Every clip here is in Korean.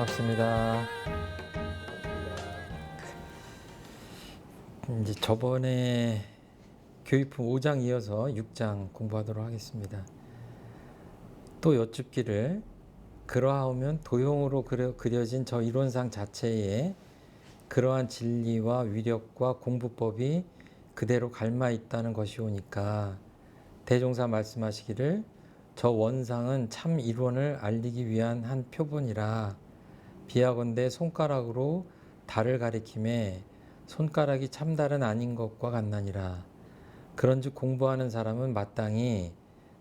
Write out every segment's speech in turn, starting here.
반갑습니다. 이제 저번에 교육품 5장 이어서 6장 공부하도록 하겠습니다. 또 여쭙기를 그러하면 도형으로 그려진 저 이론상 자체에 그러한 진리와 위력과 공부법이 그대로 갈마 있다는 것이오니까 대종사 말씀하시기를 저 원상은 참 이론을 알리기 위한 한 표본이라 비하건대 손가락으로 달을 가리킴에 손가락이 참달은 아닌 것과 같나니라. 그런즉 공부하는 사람은 마땅히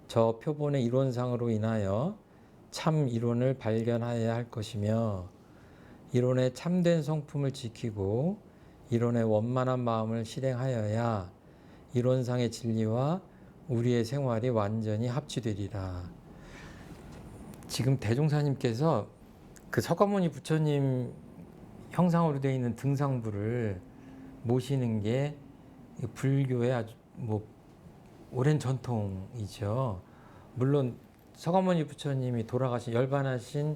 저 표본의 이론상으로 인하여 참 이론을 발견하여야 할 것이며 이론의 참된 성품을 지키고 이론의 원만한 마음을 실행하여야 이론상의 진리와 우리의 생활이 완전히 합치되리라. 지금 대종사님께서 그 석가모니 부처님 형상으로 되어 있는 등상부를 모시는 게 불교의 아주 오랜 전통이죠. 물론 석가모니 부처님이 돌아가신 열반하신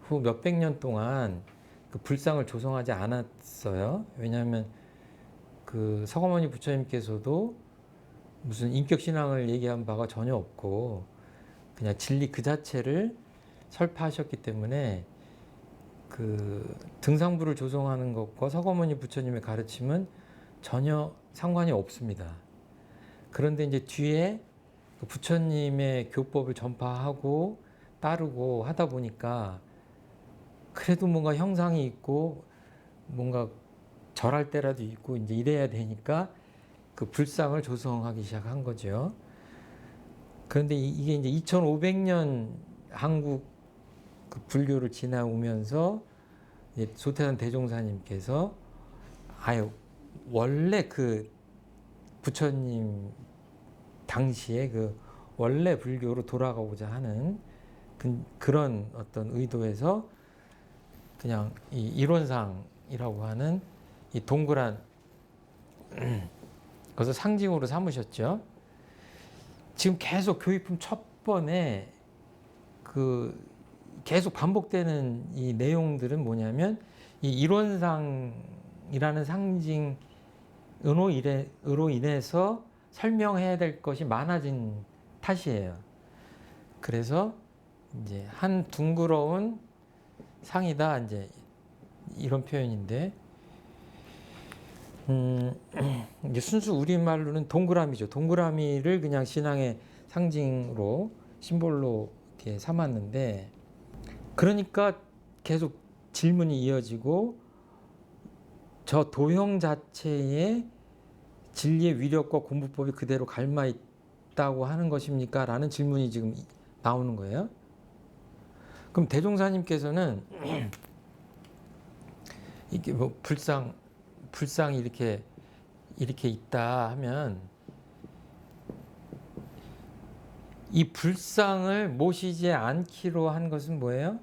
후 몇백 년 동안 그 불상을 조성하지 않았어요. 왜냐하면 그 석가모니 부처님께서도 무슨 인격신앙을 얘기한 바가 전혀 없고 그냥 진리 그 자체를 설파하셨기 때문에 그 등상부를 조성하는 것과 석가모니 부처님의 가르침은 전혀 상관이 없습니다. 그런데 이제 뒤에 그 부처님의 교법을 전파하고 따르고 하다 보니까 그래도 뭔가 형상이 있고 뭔가 절할 때라도 있고 이제 이래야 되니까 그 불상을 조성하기 시작한 거죠. 그런데 이게 이제 2500년 한국 그 불교를 지나오면서 소태산 대종사님께서 원래 그 부처님 당시에 그 원래 불교로 돌아가고자 하는 그런 어떤 의도에서 그냥 이 이론상이라고 하는 이 동그란 그것을 상징으로 삼으셨죠. 지금 계속 교육품 첫 번에 그 계속 반복되는 이 내용들은 뭐냐면 이 이론상이라는 상징으로 인해서 설명해야 될 것이 많아진 탓이에요. 그래서 이제 한 둥그러운 상이다 이제 이런 표현인데 이제 순수 우리말로는 동그라미죠. 동그라미를 그냥 신앙의 상징으로 심볼로 이렇게 삼았는데 그러니까 계속 질문이 이어지고 저 도형 자체에 진리의 위력과 공부법이 그대로 갈마 있다고 하는 것입니까? 라는 질문이 지금 나오는 거예요. 그럼 대종사님께서는 이게 뭐 불상이 이렇게 있다 하면 이 불상을 모시지 않기로 한 것은 뭐예요?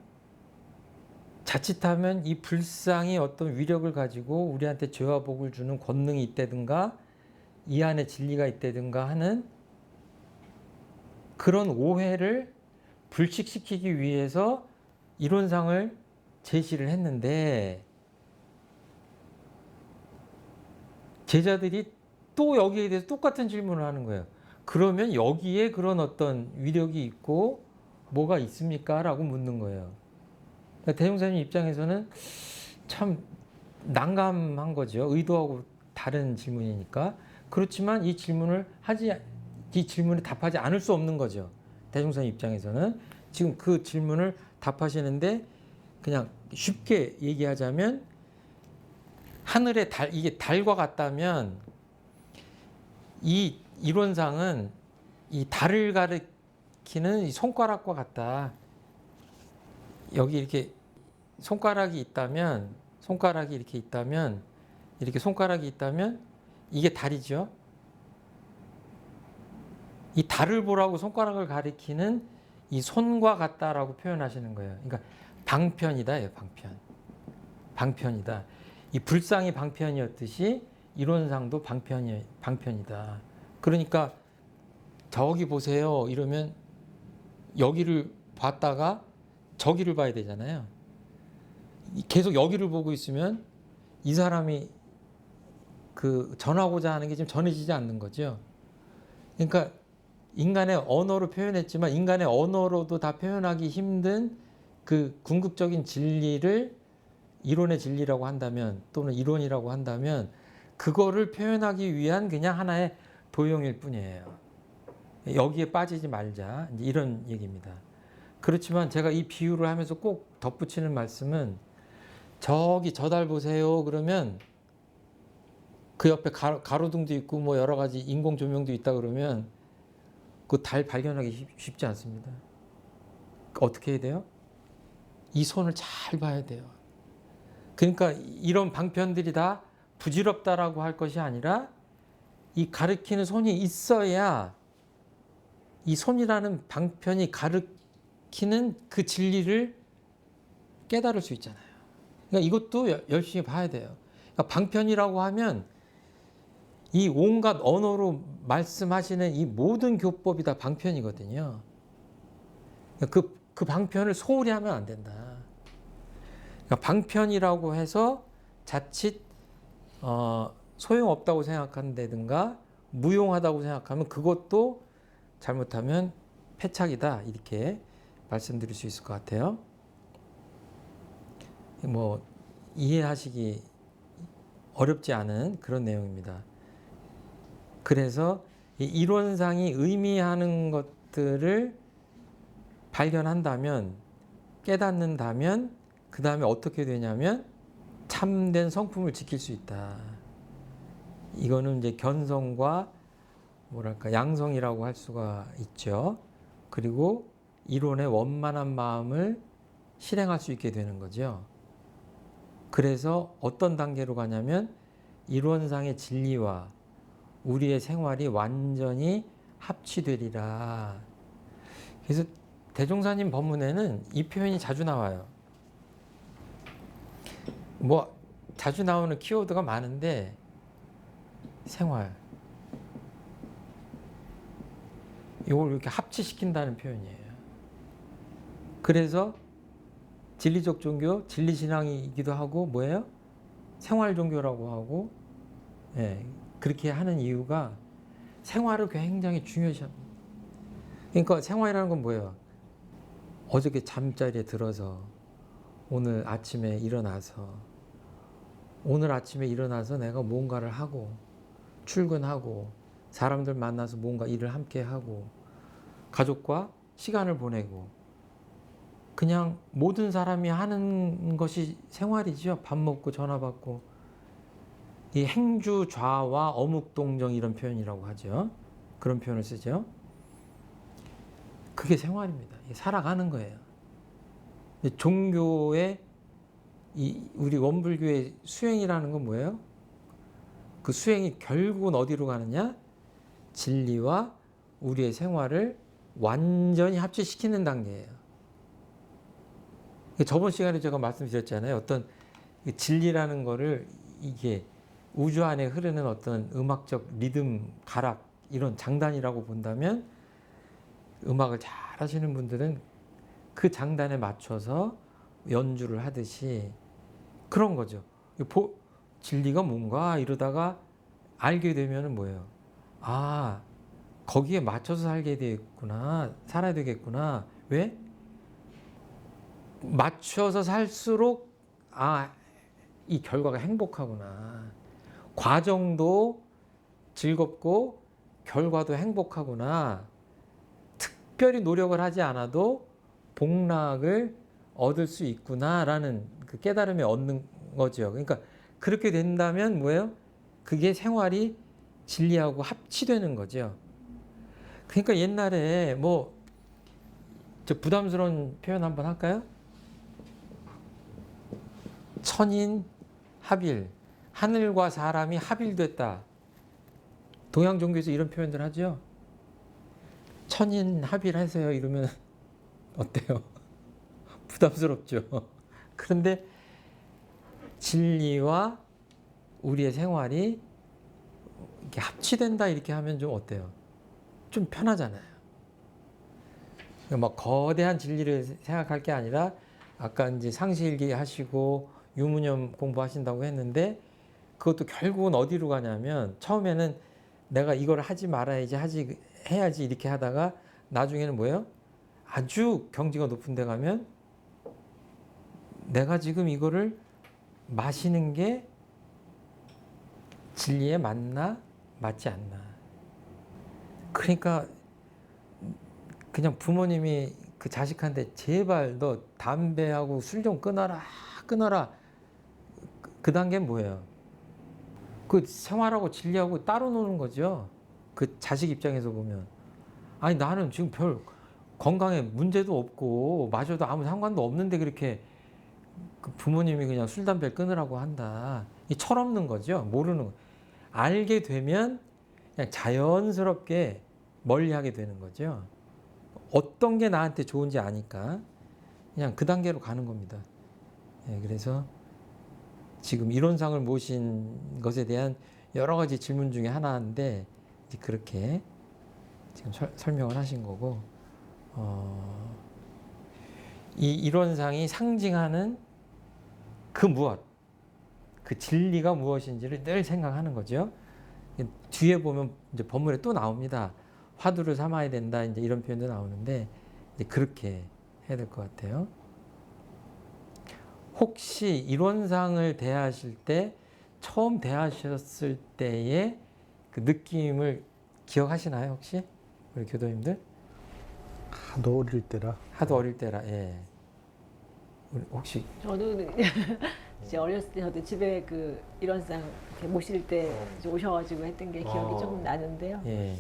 자칫하면 이 불상이 어떤 위력을 가지고 우리한테 죄와 복을 주는 권능이 있다든가 이 안에 진리가 있다든가 하는 그런 오해를 불식시키기 위해서 이론상을 제시를 했는데 제자들이 또 여기에 대해서 똑같은 질문을 하는 거예요. 그러면 여기에 그런 어떤 위력이 있고 뭐가 있습니까? 라고 묻는 거예요. 그러니까 대종사님 입장에서는 참 난감한 거죠. 의도하고 다른 질문이니까. 그렇지만 이 질문에 답하지 않을 수 없는 거죠. 대종사님 입장에서는 지금 그 질문을 답하시는데 그냥 쉽게 얘기하자면 하늘의 달, 이게 달과 같다면 이 이론상은 이 달을 가리키는 이 손가락과 같다. 여기 이렇게 손가락이 있다면 이렇게 손가락이 있다면 이게 달이죠. 이 달을 보라고 손가락을 가리키는 이 손과 같다라고 표현하시는 거예요. 그러니까 방편이다, 방편이다. 이 불상이 방편이었듯이 이론상도 방편이다. 그러니까 저기 보세요 이러면 여기를 봤다가 저기를 봐야 되잖아요. 계속 여기를 보고 있으면 이 사람이 그 전하고자 하는 게 지금 전해지지 않는 거죠. 그러니까 인간의 언어로 표현했지만 인간의 언어로도 다 표현하기 힘든 그 궁극적인 진리를 이론의 진리라고 한다면 또는 이론이라고 한다면 그거를 표현하기 위한 그냥 하나의 도형일 뿐이에요. 여기에 빠지지 말자 이런 얘기입니다. 그렇지만 제가 이 비유를 하면서 꼭 덧붙이는 말씀은 저기 저 달 보세요 그러면 그 옆에 가로등도 있고 뭐 여러 가지 인공 조명도 있다 그러면 그 달 발견하기 쉽지 않습니다. 어떻게 해야 돼요? 이 손을 잘 봐야 돼요. 그러니까 이런 방편들이 다 부질없다라고 할 것이 아니라 이 가리키는 손이 있어야 이 손이라는 방편이 가리키는 그 진리를 깨달을 수 있잖아요. 그러니까 이것도 열심히 봐야 돼요. 그러니까 방편이라고 하면 이 온갖 언어로 말씀하시는 이 모든 교법이 다 방편이거든요. 그 방편을 소홀히 하면 안 된다. 그러니까 방편이라고 해서 자칫 소용없다고 생각한다든가 무용하다고 생각하면 그것도 잘못하면 패착이다 이렇게 말씀드릴 수 있을 것 같아요. 뭐 이해하시기 어렵지 않은 그런 내용입니다. 그래서 이 이론상이 의미하는 것들을 발견한다면 깨닫는다면 그 다음에 어떻게 되냐면 참된 성품을 지킬 수 있다. 이거는 이제 견성과 뭐랄까 양성이라고 할 수가 있죠. 그리고 이론의 원만한 마음을 실행할 수 있게 되는 거죠. 그래서 어떤 단계로 가냐면 이론상의 진리와 우리의 생활이 완전히 합치되리라. 그래서 대종사님 법문에는 이 표현이 자주 나와요. 뭐 자주 나오는 키워드가 많은데 생활 이걸 이렇게 합치시킨다는 표현이에요. 그래서 진리적 종교, 진리신앙이기도 하고 뭐예요? 생활 종교라고 하고 예, 그렇게 하는 이유가 생활을 굉장히 중요시합니다. 그러니까 생활이라는 건 뭐예요? 어저께 잠자리에 들어서 오늘 아침에 일어나서 내가 뭔가를 하고 출근하고 사람들 만나서 뭔가 일을 함께 하고 가족과 시간을 보내고 그냥 모든 사람이 하는 것이 생활이죠. 밥 먹고 전화 받고 이 행주좌와 어묵동정 이런 표현이라고 하죠. 그런 표현을 쓰죠. 그게 생활입니다. 살아가는 거예요. 종교의 우리 원불교의 수행이라는 건 뭐예요? 그 수행이 결국은 어디로 가느냐? 진리와 우리의 생활을 완전히 합치시키는 단계예요. 저번 시간에 제가 말씀드렸잖아요. 어떤 진리라는 거를 이게 우주 안에 흐르는 어떤 음악적 리듬, 가락 이런 장단이라고 본다면 음악을 잘 하시는 분들은 그 장단에 맞춰서 연주를 하듯이 그런 거죠. 진리가 뭔가 이러다가 알게 되면 뭐예요? 아, 거기에 맞춰서 살게 되겠구나. 살아야 되겠구나. 왜? 맞춰서 살수록 이 결과가 행복하구나. 과정도 즐겁고 결과도 행복하구나. 특별히 노력을 하지 않아도 복락을 얻을 수 있구나라는 그 깨달음을 얻는 거죠. 그러니까 그렇게 된다면 뭐예요? 그게 생활이 진리하고 합치되는 거죠. 그러니까 옛날에 저 부담스러운 표현 한번 할까요? 천인 합일, 하늘과 사람이 합일됐다. 동양 종교에서 이런 표현들 하죠. 천인 합일하세요 이러면 어때요? 부담스럽죠. 그런데 진리와 우리의 생활이 이렇게 합치된다 이렇게 하면 좀 어때요? 좀 편하잖아요. 막 거대한 진리를 생각할 게 아니라 아까 이제 상시일기 하시고 유무념 공부하신다고 했는데 그것도 결국은 어디로 가냐면 처음에는 내가 이걸 하지 말아야지 해야지 이렇게 하다가 나중에는 뭐예요? 아주 경지가 높은 데 가면 내가 지금 이거를 마시는 게 진리에 맞나 맞지 않나. 그러니까 그냥 부모님이 그 자식한테 제발 너 담배하고 술 좀 끊어라 끊어라. 그 단계는 뭐예요? 그 생활하고 진리하고 따로 노는 거죠. 그 자식 입장에서 보면. 아니 나는 지금 별 건강에 문제도 없고 마셔도 아무 상관도 없는데 그렇게 그 부모님이 그냥 술 담배를 끊으라고 한다. 이 철없는 거죠. 모르는 거. 알게 되면 그냥 자연스럽게 멀리하게 되는 거죠. 어떤 게 나한테 좋은지 아니까 그냥 그 단계로 가는 겁니다. 예, 그래서 지금 이론상을 모신 것에 대한 여러 가지 질문 중에 하나인데 그렇게 지금 설명을 하신 거고 이 이론상이 상징하는 그 무엇, 그 진리가 무엇인지를 늘 생각하는 거죠. 뒤에 보면 이제 본문에 또 나옵니다. 화두를 삼아야 된다 이제 이런 표현도 나오는데 이제 그렇게 해야 될 것 같아요. 혹시 이론상을 대하실 때 처음 대하셨을 때의 그 느낌을 기억하시나요 혹시 우리 교도님들? 하도 어릴 때라. 하도 어릴 때라. 예. 우리 혹시 저는 이제 어렸을 때 저도 집에 그 일원상 이렇게 모실 때 이제 오셔가지고 했던 게 기억이 조금 나는데요. 예.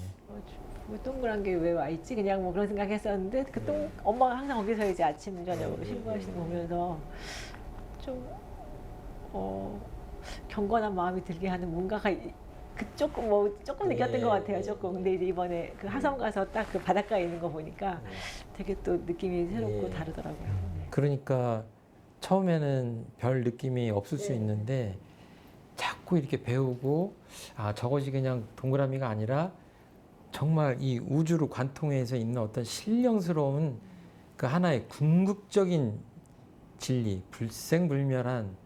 뭐 동그란 게 왜 와 있지? 그냥 뭐 그런 생각했었는데 엄마가 항상 거기서 이제 아침 저녁으로 신고하시는 거 보면서 좀 경건한 마음이 들게 하는 뭔가가 조금 느꼈던 것 같아요. 조금. 근데 이제 이번에 그 하성 가서 딱 그 바닷가에 있는 거 보니까 되게 또 느낌이 새롭고 다르더라고요. 네. 그러니까 처음에는 별 느낌이 없을 수 있는데 자꾸 이렇게 배우고 저것이 그냥 동그라미가 아니라 정말 이 우주로 관통해서 있는 어떤 신령스러운 그 하나의 궁극적인 진리, 불생불멸한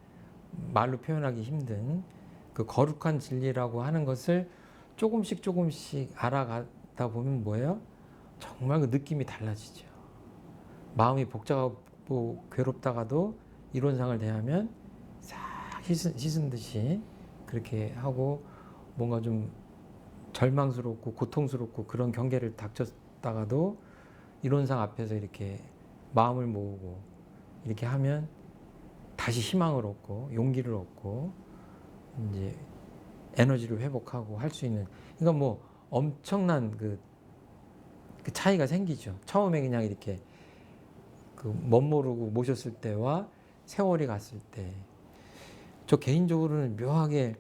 말로 표현하기 힘든 그 거룩한 진리라고 하는 것을 조금씩 알아가다 보면 뭐예요? 정말 그 느낌이 달라지죠. 마음이 복잡하고 괴롭다가도 이론상을 대하면 싹 씻은 듯이 그렇게 하고 뭔가 좀 절망스럽고 고통스럽고 그런 경계를 닥쳤다가도 이론상 앞에서 이렇게 마음을 모으고 이렇게 하면 다시 희망을 얻고 용기를 얻고 이제 에너지를 회복하고 할 수 있는, 그러니까 뭐 엄청난 그 차이가 생기죠. 처음에 그냥 이렇게 그 멋모르고 모셨을 때와 세월이 갔을 때. 저 개인적으로는 묘하게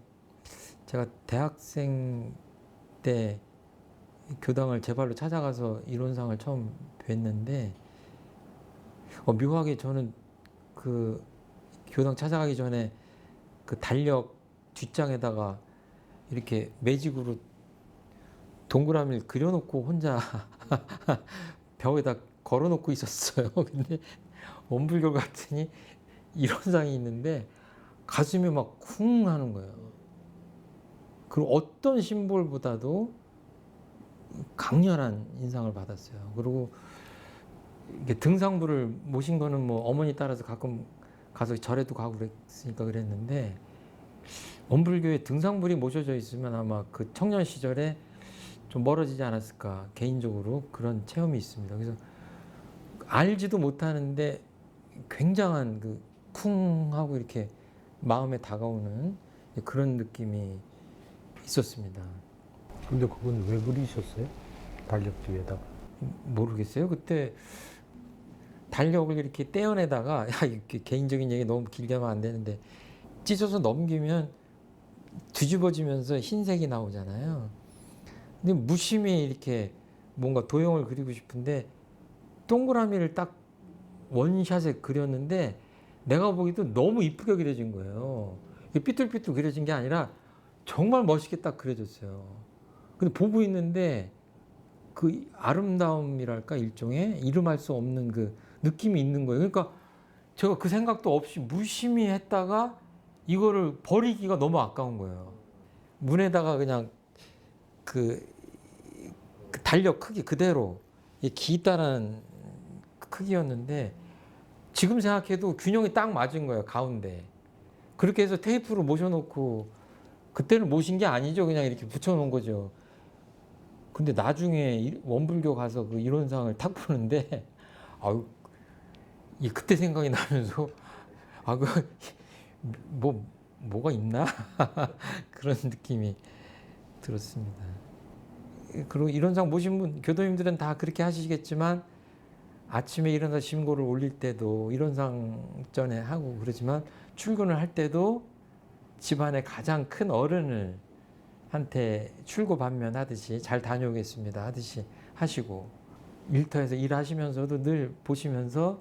제가 대학생 때 교당을 제 발로 찾아가서 이론상을 처음 뵀는데 묘하게 저는 그 교당 찾아가기 전에 그 달력 뒷장에다가 이렇게 매직으로 동그라미를 그려놓고 혼자 벽에다 걸어놓고 있었어요. 근데 원불교 갔더니 이론상이 있는데 가슴이 막 쿵 하는 거예요. 그리고 어떤 심볼보다도 강렬한 인상을 받았어요. 그리고 이게 등상부를 모신 거는 뭐 어머니 따라서 가끔 가서 절에도 가고 그랬으니까 그랬는데 원불교에 등상불이 모셔져 있으면 아마 그 청년 시절에 좀 멀어지지 않았을까, 개인적으로 그런 체험이 있습니다. 그래서 알지도 못하는데 굉장한 그 쿵 하고 이렇게 마음에 다가오는 그런 느낌이 있었습니다. 근데 그건 왜 그리셨어요? 달력 뒤에다가. 모르겠어요. 그때 달력을 이렇게 떼어내다가 이렇게 개인적인 얘기 너무 길게 하면 안 되는데 찢어서 넘기면 뒤집어지면서 흰색이 나오잖아요. 근데 무심히 이렇게 뭔가 도형을 그리고 싶은데 동그라미를 딱 원샷에 그렸는데 내가 보기도 너무 이쁘게 그려진 거예요. 삐뚤삐뚤 그려진 게 아니라 정말 멋있게 딱 그려졌어요. 근데 보고 있는데 그 아름다움이랄까, 일종의 이름할 수 없는 그 느낌이 있는 거예요. 그러니까 제가 그 생각도 없이 무심히 했다가 이거를 버리기가 너무 아까운 거예요. 문에다가 그냥 그 달력 크기 그대로 기다란 크기였는데 지금 생각해도 균형이 딱 맞은 거예요, 가운데. 그렇게 해서 테이프로 모셔놓고 그때는 모신 게 아니죠. 그냥 이렇게 붙여놓은 거죠. 근데 나중에 원불교 가서 그 이론상을 탁 보는데 아유, 그때 생각이 나면서 뭐가 있나? 그런 느낌이 들었습니다. 그리고 이론상 모신 분, 교도님들은 다 그렇게 하시겠지만 아침에 일어나서 심고를 올릴 때도 이론상 전에 하고 그러지만 출근을 할 때도 집안의 가장 큰 어른을 한테 출고 반면하듯이 잘 다녀오겠습니다 하듯이 하시고 일터에서 일하시면서도 늘 보시면서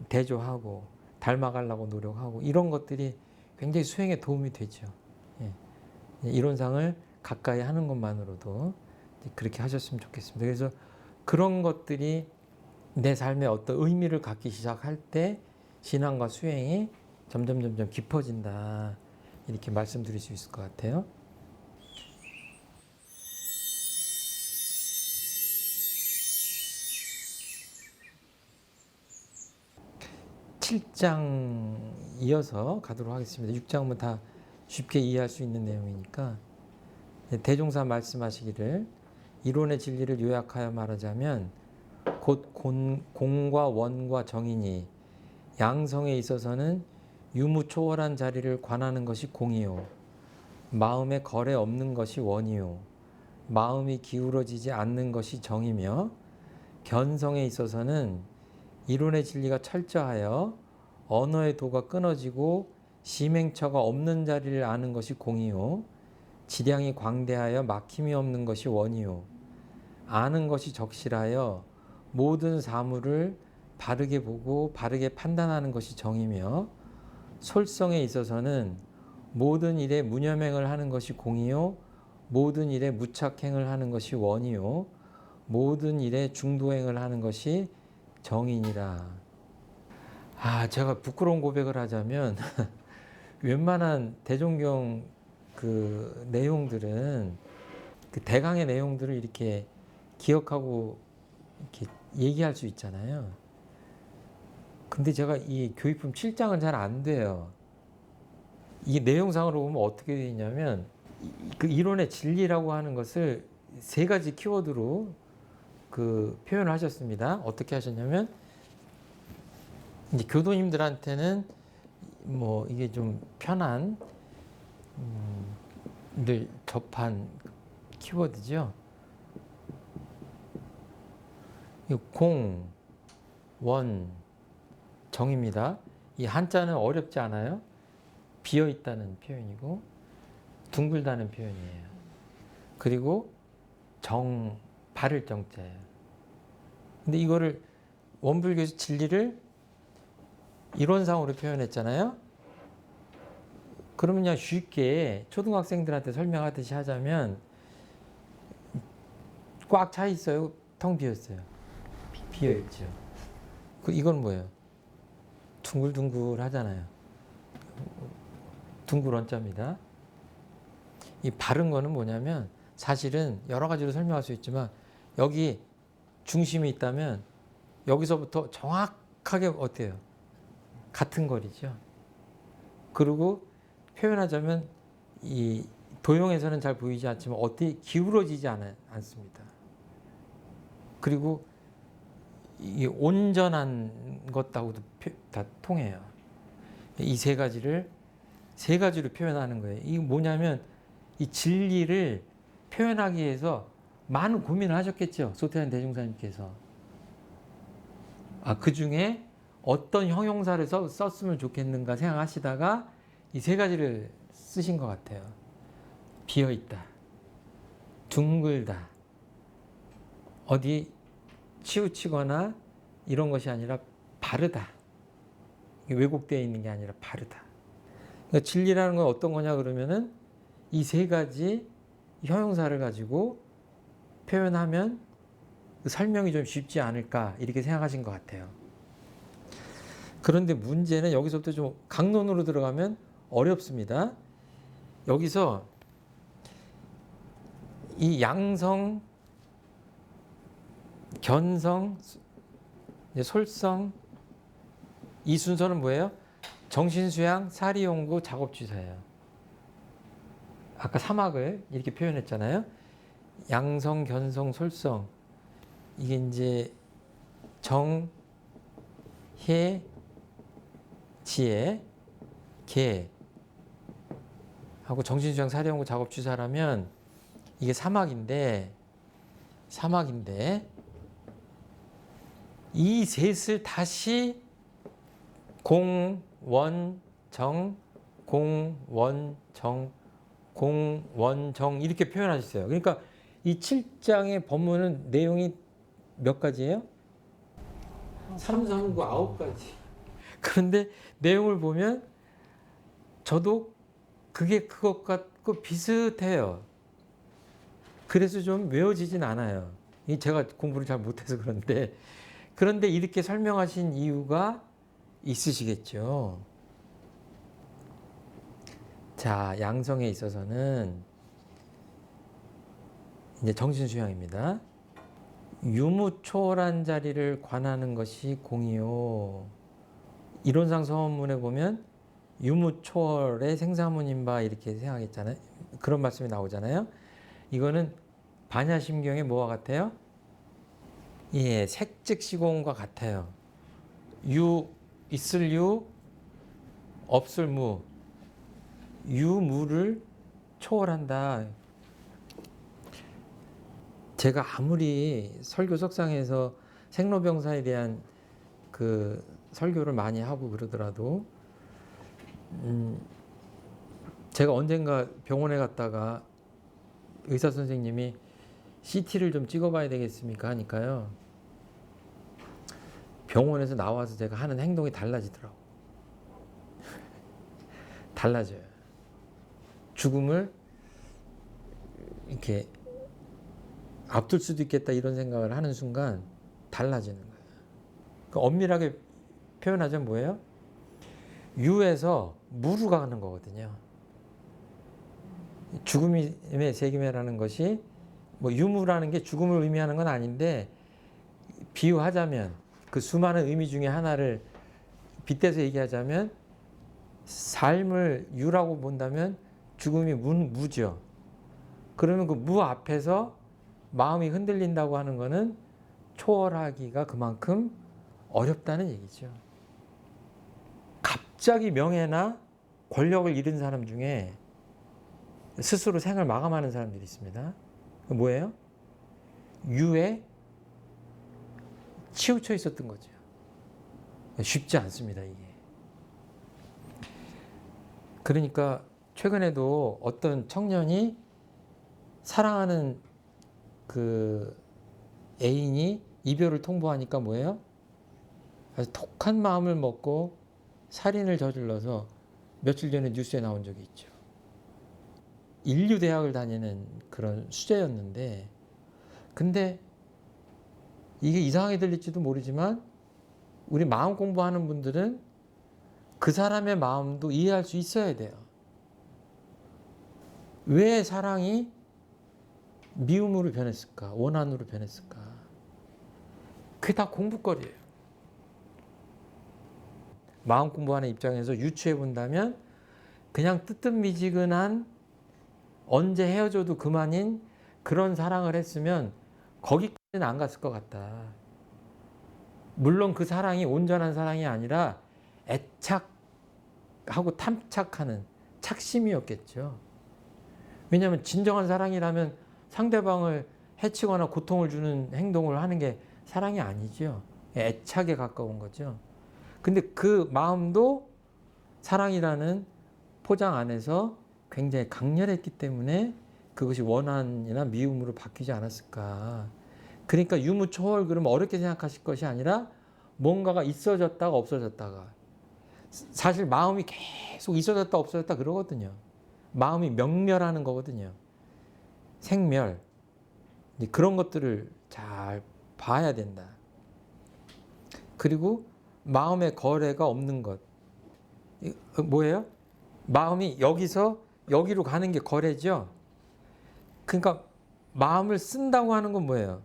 대조하고 닮아가려고 노력하고 이런 것들이 굉장히 수행에 도움이 되죠. 예. 이론상을 가까이 하는 것만으로도 그렇게 하셨으면 좋겠습니다. 그래서 그런 것들이 내 삶에 어떤 의미를 갖기 시작할 때 신앙과 수행이 점점 깊어진다. 이렇게 말씀드릴 수 있을 것 같아요. (7장) 이어서 가도록 하겠습니다. 6장은 다 쉽게 이해할 수 있는 내용이니까 대종사 말씀하시기를 이론의 진리를 요약하여 말하자면 곧 공과 원과 정이니 양성에 있어서는 유무초월한 자리를 관하는 것이 공이요 마음에 거래 없는 것이 원이요 마음이 기울어지지 않는 것이 정이며 견성에 있어서는 이론의 진리가 철저하여 언어의 도가 끊어지고 심행처가 없는 자리를 아는 것이 공이요 지량이 광대하여 막힘이 없는 것이 원이요 아는 것이 적실하여 모든 사물을 바르게 보고 바르게 판단하는 것이 정이며 솔성에 있어서는 모든 일에 무념행을 하는 것이 공이요 모든 일에 무착행을 하는 것이 원이요 모든 일에 중도행을 하는 것이 정이니라. 제가 부끄러운 고백을 하자면 웬만한 대종경 그 내용들은 그 대강의 내용들을 이렇게 기억하고 이렇게 얘기할 수 있잖아요. 근데 제가 이 교육품 7장은 잘 안 돼요. 이게 내용상으로 보면 어떻게 되어 있냐면 그 이론의 진리라고 하는 것을 3가지 키워드로 그 표현을 하셨습니다. 어떻게 하셨냐면 이제 교도님들한테는 뭐 이게 좀 편한 늘 접한 키워드죠. 공, 원, 정입니다. 이 한자는 어렵지 않아요. 비어있다는 표현이고 둥글다는 표현이에요. 그리고 정, 바를 정자예요. 근데 이거를 원불교에서 진리를 이론상으로 표현했잖아요. 그러면 그냥 쉽게 초등학생들한테 설명하듯이 하자면 꽉 차 있어요? 텅 비었어요? 비어있죠. 이건 뭐예요? 둥글둥글 하잖아요. 둥글 원자입니다. 이 바른 거는 뭐냐면 사실은 여러 가지로 설명할 수 있지만 여기 중심이 있다면 여기서부터 정확하게 어때요? 같은 거리죠. 그리고 표현하자면 이 도형에서는 잘 보이지 않지만 어떻게 기울어지지 않습니다. 그리고 이 온전한 것하고도 다 통해요. 이 3가지로 표현하는 거예요. 이게 뭐냐면 이 진리를 표현하기 위해서 많은 고민을 하셨겠죠. 소태한 대종사님께서. 그 중에 어떤 형용사를 썼으면 좋겠는가 생각하시다가 이 3가지를 쓰신 것 같아요. 비어있다, 둥글다, 어디 치우치거나 이런 것이 아니라 바르다. 왜곡되어 있는 게 아니라 바르다. 그러니까 진리라는 건 어떤 거냐 그러면은 이 3가지 형용사를 가지고 표현하면 설명이 좀 쉽지 않을까 이렇게 생각하신 것 같아요. 그런데 문제는 여기서부터 좀 강론으로 들어가면 어렵습니다. 여기서 이 양성, 견성, 솔성 이 순서는 뭐예요? 정신수양, 사리용구, 작업주사예요. 아까 사막을 이렇게 표현했잖아요. 양성, 견성, 솔성 이게 이제 정, 해, 지혜, 개 하고 정신수양, 사리용구, 작업주사라면 이게 사막인데 이 셋을 다시 공, 원, 정, 공, 원, 정, 공, 원, 정 이렇게 표현하셨어요. 그러니까 이 7장의 법문은 내용이 몇 가지예요? 3, 3, 9, 9가지. 그런데 내용을 보면 저도 그게 그것 같고 비슷해요. 그래서 좀 외워지진 않아요. 제가 공부를 잘 못해서 그런데 이렇게 설명하신 이유가 있으시겠죠. 자, 양성에 있어서는 이제 정신수양입니다. 유무초월한 자리를 관하는 것이 공이요. 이론상 서원문에 보면 유무초월의 생사문인바 이렇게 생각했잖아요. 그런 말씀이 나오잖아요. 이거는 반야심경의 뭐와 같아요? 예, 색즉시공과 같아요. 유, 있을 유, 없을 무. 유무를 초월한다. 제가 아무리 설교 석상에서 생로병사에 대한 그 설교를 많이 하고 그러더라도 제가 언젠가 병원에 갔다가 의사 선생님이 CT를 좀 찍어봐야 되겠습니까 하니까요. 병원에서 나와서 제가 하는 행동이 달라지더라고. 달라져요. 죽음을 이렇게 앞둘 수도 있겠다 이런 생각을 하는 순간 달라지는 거예요. 그러니까 엄밀하게 표현하자면 뭐예요? 유에서 무로 가는 거거든요. 죽음의 세기매라는 것이 뭐 유무라는 게 죽음을 의미하는 건 아닌데 비유하자면 그 수많은 의미 중에 하나를 빗대서 얘기하자면 삶을 유라고 본다면 죽음이 무죠. 그러면 그 무 앞에서 마음이 흔들린다고 하는 거는 초월하기가 그만큼 어렵다는 얘기죠. 갑자기 명예나 권력을 잃은 사람 중에 스스로 생을 마감하는 사람들이 있습니다. 뭐예요? 유에 치우쳐 있었던 거죠. 쉽지 않습니다, 이게. 그러니까 최근에도 어떤 청년이 사랑하는 그 애인이 이별을 통보하니까 뭐예요? 아주 독한 마음을 먹고 살인을 저질러서 며칠 전에 뉴스에 나온 적이 있죠. 인류대학을 다니는 그런 수재였는데 근데 이게 이상하게 들릴지도 모르지만 우리 마음 공부하는 분들은 그 사람의 마음도 이해할 수 있어야 돼요. 왜 사랑이 미움으로 변했을까? 원한으로 변했을까? 그게 다 공부거리예요. 마음 공부하는 입장에서 유추해 본다면 그냥 뜨뜻미지근한 언제 헤어져도 그만인 그런 사랑을 했으면 거기까지는 안 갔을 것 같다. 물론 그 사랑이 온전한 사랑이 아니라 애착하고 탐착하는 착심이었겠죠. 왜냐하면 진정한 사랑이라면 상대방을 해치거나 고통을 주는 행동을 하는 게 사랑이 아니죠. 애착에 가까운 거죠. 근데 그 마음도 사랑이라는 포장 안에서 굉장히 강렬했기 때문에 그것이 원한이나 미움으로 바뀌지 않았을까. 그러니까 유무초월 그러면 어렵게 생각하실 것이 아니라 뭔가가 있어졌다가 없어졌다가. 사실 마음이 계속 있어졌다 없어졌다 그러거든요. 마음이 명멸하는 거거든요. 생멸. 그런 것들을 잘 봐야 된다. 그리고 마음의 거래가 없는 것. 뭐예요? 마음이 여기서 여기로 가는 게 거래죠. 그러니까 마음을 쓴다고 하는 건 뭐예요?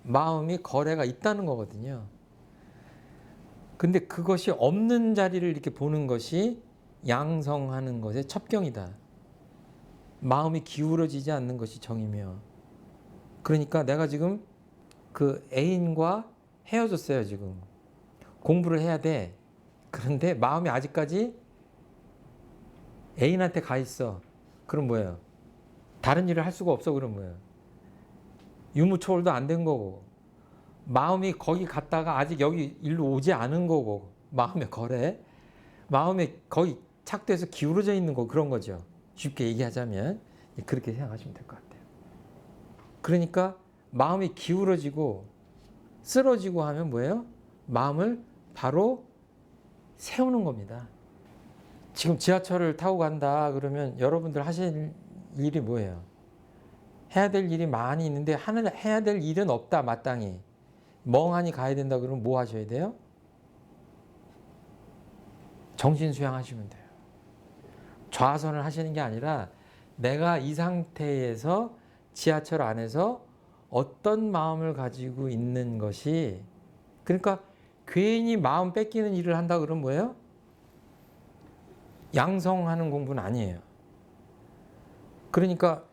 마음이 거래가 있다는 거거든요. 근데 그것이 없는 자리를 이렇게 보는 것이 양성하는 것의 첩경이다. 마음이 기울어지지 않는 것이 정이며. 그러니까 내가 지금 그 애인과 헤어졌어요, 지금. 공부를 해야 돼. 그런데 마음이 아직까지 애인한테 가 있어. 그럼 뭐예요? 다른 일을 할 수가 없어. 그럼 뭐예요? 유무초월도 안 된 거고. 마음이 거기 갔다가 아직 여기 일로 오지 않은 거고. 마음의 거래. 마음이 거기 착돼서 기울어져 있는 거 그런 거죠. 쉽게 얘기하자면 그렇게 생각하시면 될 것 같아요. 그러니까 마음이 기울어지고 쓰러지고 하면 뭐예요? 마음을 바로 세우는 겁니다. 지금 지하철을 타고 간다 그러면 여러분들 하실 일이 뭐예요? 해야 될 일이 많이 있는데 해야 될 일은 없다 마땅히. 멍하니 가야 된다 그러면 뭐 하셔야 돼요? 정신 수양하시면 돼요. 좌선을 하시는 게 아니라 내가 이 상태에서 지하철 안에서 어떤 마음을 가지고 있는 것이, 그러니까 괜히 마음 뺏기는 일을 한다 그러면 뭐예요? 양성하는 공부는 아니에요. 그러니까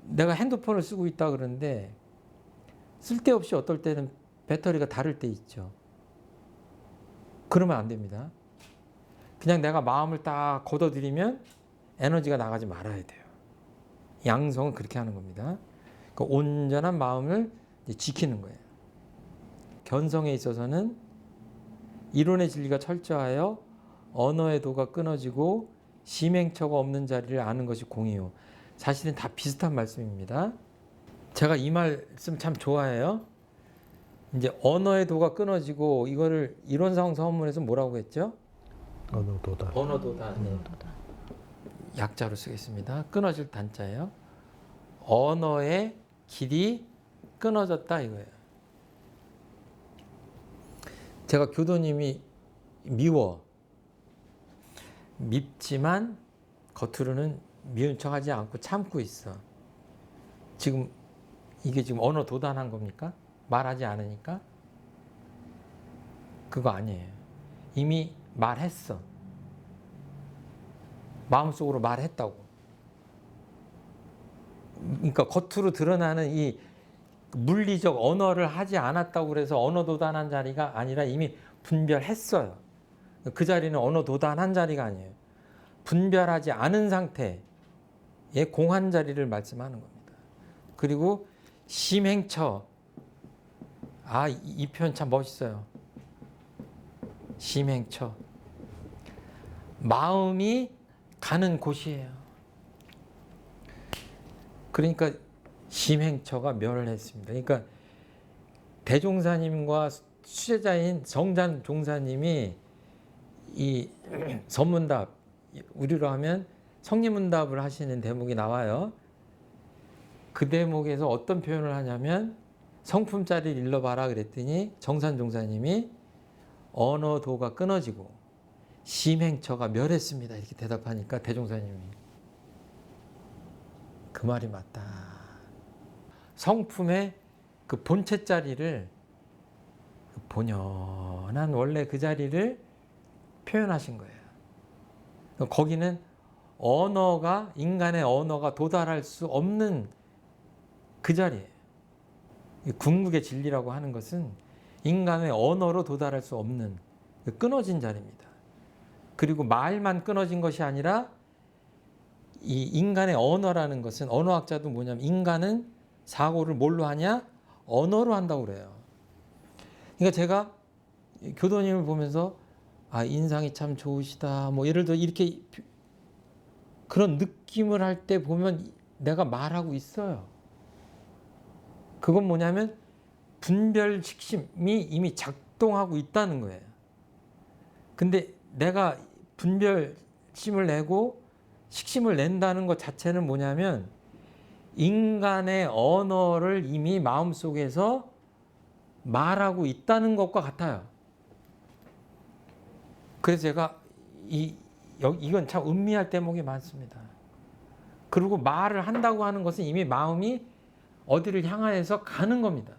내가 핸드폰을 쓰고 있다 그러는데 쓸데없이 어떨 때는 배터리가 닳을 때 있죠. 그러면 안 됩니다. 그냥 내가 마음을 딱 걷어들이면 에너지가 나가지 말아야 돼요. 양성은 그렇게 하는 겁니다. 그러니까 온전한 마음을 지키는 거예요. 견성에 있어서는 이론의 진리가 철저하여 언어의 도가 끊어지고 심행처가 없는 자리를 아는 것이 공이요. 사실은 다 비슷한 말씀입니다. 제가 이 말씀 참 좋아해요. 이제 언어의 도가 끊어지고 이거를 이론상 서문에서 뭐라고 했죠? 언어도다. 언어도다. 네. 약자로 쓰겠습니다. 끊어질 단자예요. 언어의 길이 끊어졌다 이거예요. 제가 교도님이 미워. 밉지만 겉으로는 미운 척하지 않고 참고 있어. 지금 이게 지금 언어 도단한 겁니까? 말하지 않으니까? 그거 아니에요. 이미 말했어. 마음속으로 말했다고. 그러니까 겉으로 드러나는 이 물리적 언어를 하지 않았다고 그래서 언어 도단한 자리가 아니라 이미 분별했어요. 그 자리는 언어 도단한 자리가 아니에요. 분별하지 않은 상태의 공한 자리를 말씀하는 겁니다. 그리고 심행처. 아, 이 표현 참 멋있어요. 심행처. 마음이 가는 곳이에요. 그러니까 심행처가 멸을 했습니다. 그러니까 대종사님과 수제자인 정잔 종사님이 이 선문답, 우리로 하면 성리문답을 하시는 대목이 나와요. 그 대목에서 어떤 표현을 하냐면 성품자리를 일러봐라 그랬더니 정산 종사님이 언어도가 끊어지고 심행처가 멸했습니다. 이렇게 대답하니까 대종사님이 그 말이 맞다. 성품의 그 본체 자리를, 본연한 원래 그 자리를 표현하신 거예요. 거기는 언어가, 인간의 언어가 도달할 수 없는 그 자리예요. 궁극의 진리라고 하는 것은 인간의 언어로 도달할 수 없는 끊어진 자리입니다. 그리고 말만 끊어진 것이 아니라 이 인간의 언어라는 것은, 언어학자도 뭐냐면 인간은 사고를 뭘로 하냐? 언어로 한다고 그래요. 그러니까 제가 교도님을 보면서 아, 인상이 참 좋으시다. 뭐 예를 들어 이렇게 그런 느낌을 할 때 보면 내가 말하고 있어요. 그건 뭐냐면 분별 식심이 이미 작동하고 있다는 거예요. 근데 내가 분별심을 내고 식심을 낸다는 것 자체는 뭐냐면 인간의 언어를 이미 마음속에서 말하고 있다는 것과 같아요. 그래서 제가 이건 참 음미할 대목이 많습니다. 그리고 말을 한다고 하는 것은 이미 마음이 어디를 향하여서 가는 겁니다.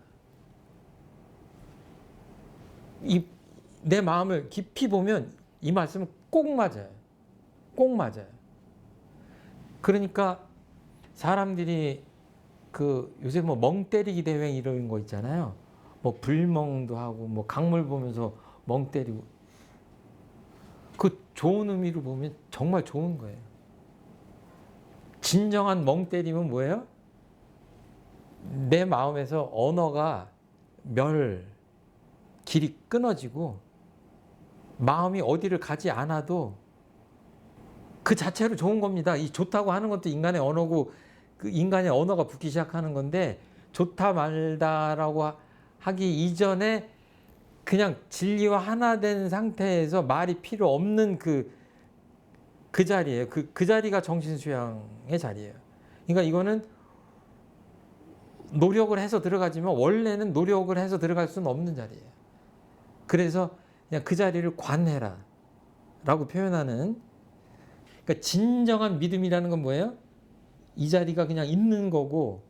내 마음을 깊이 보면 이 말씀은 꼭 맞아요. 꼭 맞아요. 그러니까 사람들이 요새 뭐 멍 때리기 대회 이런 거 있잖아요. 뭐 불멍도 하고 뭐 강물 보면서 멍 때리고, 그 좋은 의미로 보면 정말 좋은 거예요. 진정한 멍 때리면 뭐예요? 내 마음에서 언어가 길이 끊어지고 마음이 어디를 가지 않아도 그 자체로 좋은 겁니다. 이 좋다고 하는 것도 인간의 언어고, 그 인간의 언어가 붙기 시작하는 건데, 좋다 말다라고 하기 이전에 그냥 진리와 하나 된 상태에서 말이 필요 없는 그 자리예요. 그 자리가 정신수양의 자리예요. 그러니까 이거는 노력을 해서 들어가지만 원래는 노력을 해서 들어갈 수는 없는 자리예요. 그래서 그냥 그 자리를 관해라 라고 표현하는, 그러니까 진정한 믿음이라는 건 뭐예요? 이 자리가 그냥 있는 거고